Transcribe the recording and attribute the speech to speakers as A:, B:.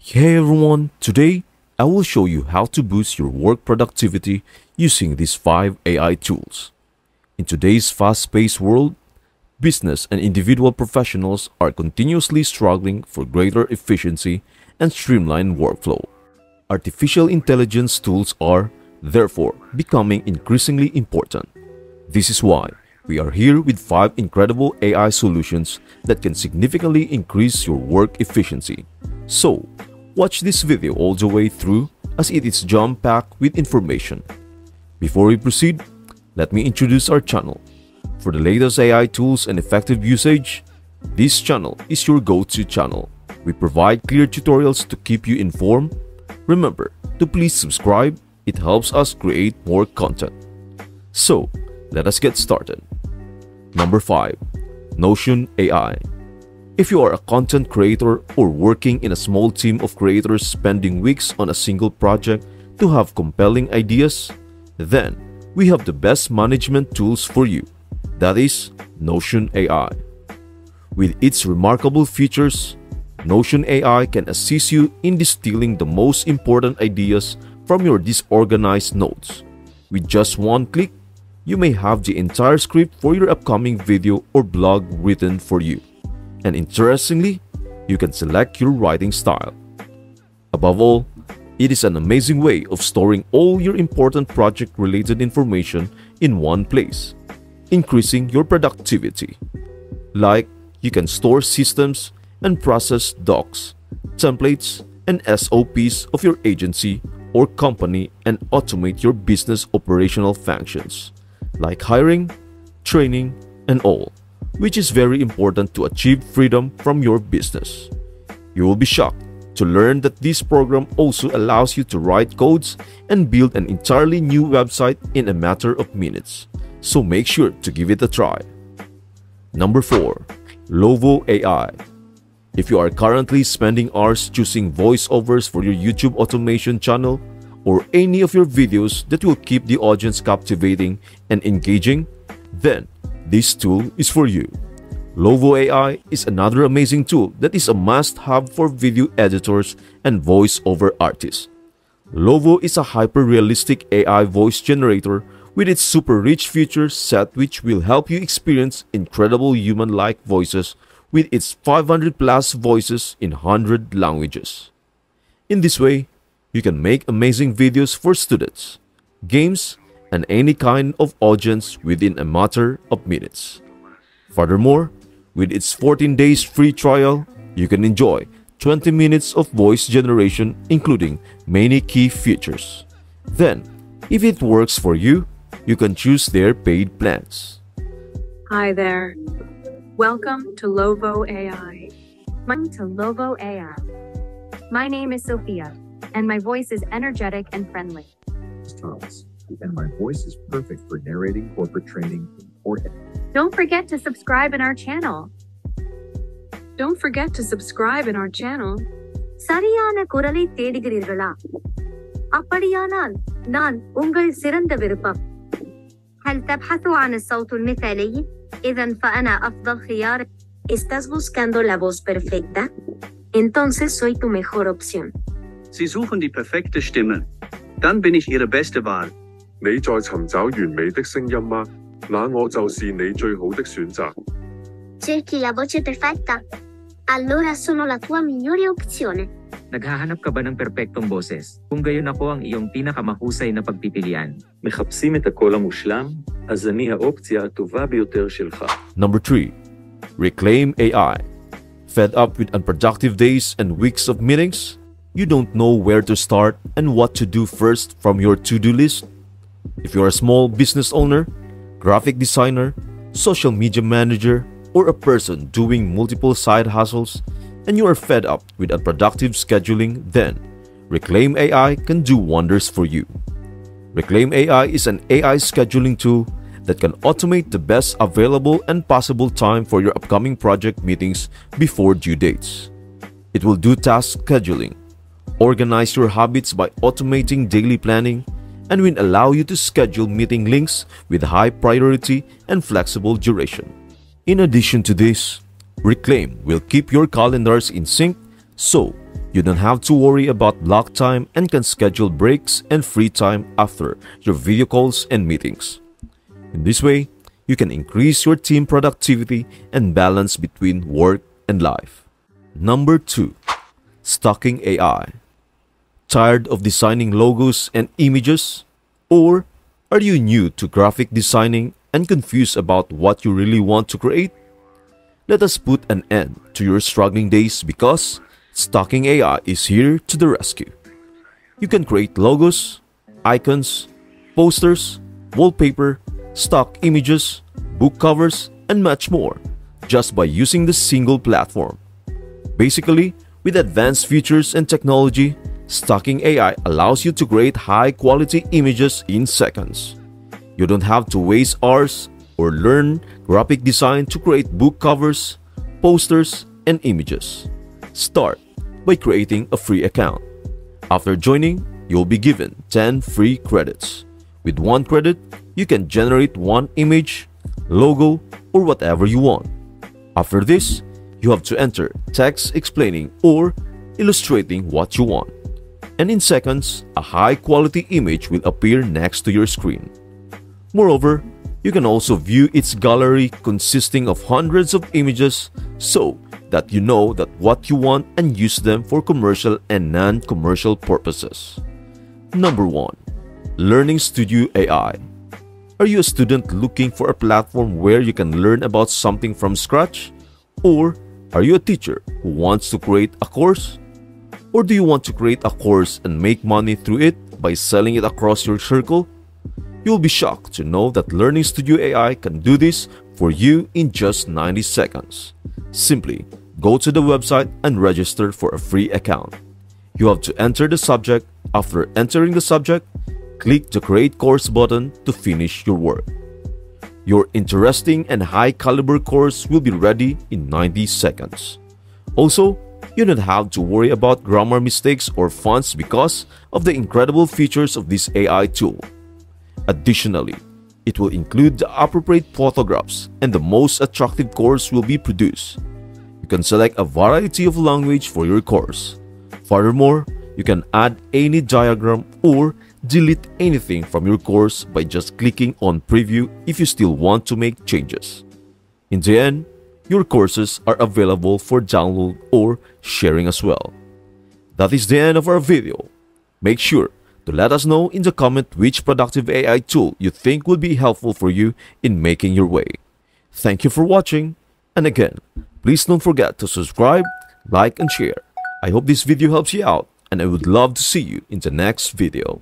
A: Hey everyone, today I will show you how to boost your work productivity using these 5 AI tools. In today's fast-paced world, business and individual professionals are continuously struggling for greater efficiency and streamlined workflow. Artificial intelligence tools are, therefore, becoming increasingly important. This is why we are here with 5 incredible AI solutions that can significantly increase your work efficiency. So, watch this video all the way through as it is jam-packed with information. Before we proceed, let me introduce our channel. For the latest AI tools and effective usage, this channel is your go-to channel. We provide clear tutorials to keep you informed. Remember to please subscribe, it helps us create more content. So, let us get started. Number 5. Notion AI. If you are a content creator or working in a small team of creators spending weeks on a single project to have compelling ideas, then we have the best management tools for you. That is Notion AI. With its remarkable features, Notion AI can assist you in distilling the most important ideas from your disorganized notes. With just one click, you may have the entire script for your upcoming video or blog written for you. And interestingly, you can select your writing style. Above all, it is an amazing way of storing all your important project-related information in one place, increasing your productivity. Like, you can store systems and process docs, templates, and SOPs of your agency or company and automate your business operational functions, like hiring, training, and all, which is very important to achieve freedom from your business. You will be shocked to learn that this program also allows you to write codes and build an entirely new website in a matter of minutes, so make sure to give it a try. Number 4. Lovo AI. If you are currently spending hours choosing voiceovers for your YouTube automation channel or any of your videos that will keep the audience captivating and engaging, then this tool is for you. Lovo AI is another amazing tool that is a must-have for video editors and voice-over artists. Lovo is a hyper-realistic AI voice generator with its super rich feature set which will help you experience incredible human-like voices with its 500 plus voices in 100 languages. In this way, you can make amazing videos for students, games, and any kind of audience within a matter of minutes. Furthermore, with its 14 days free trial, you can enjoy 20 minutes of voice generation including many key features. Then, if it works for you, you can choose their paid plans.
B: Hi there. Welcome to Lovo AI.
C: My name is Sophia, and my voice is energetic and friendly.
D: Thomas, and my voice is perfect for narrating corporate training or
C: Don't forget to subscribe in our channel.
B: Don't forget to subscribe in our channel.
C: சரியான குரலை தேடுகிறீர்களா? அப்படியானால் நான் உங்கள் சிறந்த விருப்பம். هل تبحث عن الصوت المثالي؟ إذن فأنا أفضل خيار. ¿Estás buscando la voz perfecta? Entonces soy tu mejor opción.
E: Sie suchen die perfekte Stimme. Dann bin ich Ihre beste Wahl.
F: 你在尋找完美的聲音嗎？那我就是你最好的選擇。
G: Cerchi la voce perfetta? Allora sono la tua migliore opzione.
H: Naghahanap ka ba ng perpektong boses? Kung gayon ako ang iyong pinakamahusay na pagpipilian.
I: מחפשים את הקול המושלם? אז אני האופציה הטובה ביותר שלך.
A: Number 3. Reclaim AI. Fed up with unproductive days and weeks of meetings? You don't know where to start and what to do first from your to-do list? If you're a small business owner, graphic designer, social media manager, or a person doing multiple side hustles, and you are fed up with unproductive scheduling, then Reclaim AI can do wonders for you. Reclaim AI is an AI scheduling tool that can automate the best available and possible time for your upcoming project meetings before due dates. It will do task scheduling, organize your habits by automating daily planning, and will allow you to schedule meeting links with high priority and flexible duration. In addition to this, Reclaim will keep your calendars in sync so You don't have to worry about block time and can schedule breaks and free time after your video calls and meetings. In this way, you can increase your team productivity and balance between work and life. Number 2. Stocking AI. Tired of designing logos and images? Or are you new to graphic designing and confused about what you really want to create? Let us put an end to your struggling days because Stocking AI is here to the rescue. You can create logos, icons, posters, wallpaper, stock images, book covers, and much more just by using the single platform. Basically, with advanced features and technology, Stocking AI allows you to create high-quality images in seconds. You don't have to waste hours or learn graphic design to create book covers, posters, and images. Start by creating a free account. After joining, you'll be given 10 free credits. With 1 credit, you can generate 1 image, logo, or whatever you want. After this, you have to enter text explaining or illustrating what you want. And in seconds, a high-quality image will appear next to your screen. Moreover, you can also view its gallery consisting of hundreds of images so that you know that what you want and use them for commercial and non-commercial purposes. Number 1. Learning Studio AI. Are you a student looking for a platform where you can learn about something from scratch? Or are you a teacher who wants to create a course? Or do you want to create a course and make money through it by selling it across your circle? You'll be shocked to know that Learning Studio AI can do this for you in just 90 seconds. Simply go to the website and register for a free account. You have to enter the subject. After entering the subject, click the Create Course button to finish your work. Your interesting and high-caliber course will be ready in 90 seconds. Also, you don't have to worry about grammar mistakes or fonts because of the incredible features of this AI tool. Additionally, it will include the appropriate photographs and the most attractive course will be produced. You can select a variety of language for your course. Furthermore, you can add any diagram or delete anything from your course by just clicking on Preview if you still want to make changes. In the end, your courses are available for download or sharing as well. That is the end of our video. Make sure to let us know in the comment which productive AI tool you think would be helpful for you in making your way. Thank you for watching, and again, please don't forget to subscribe, like, and share. I hope this video helps you out, and I would love to see you in the next video.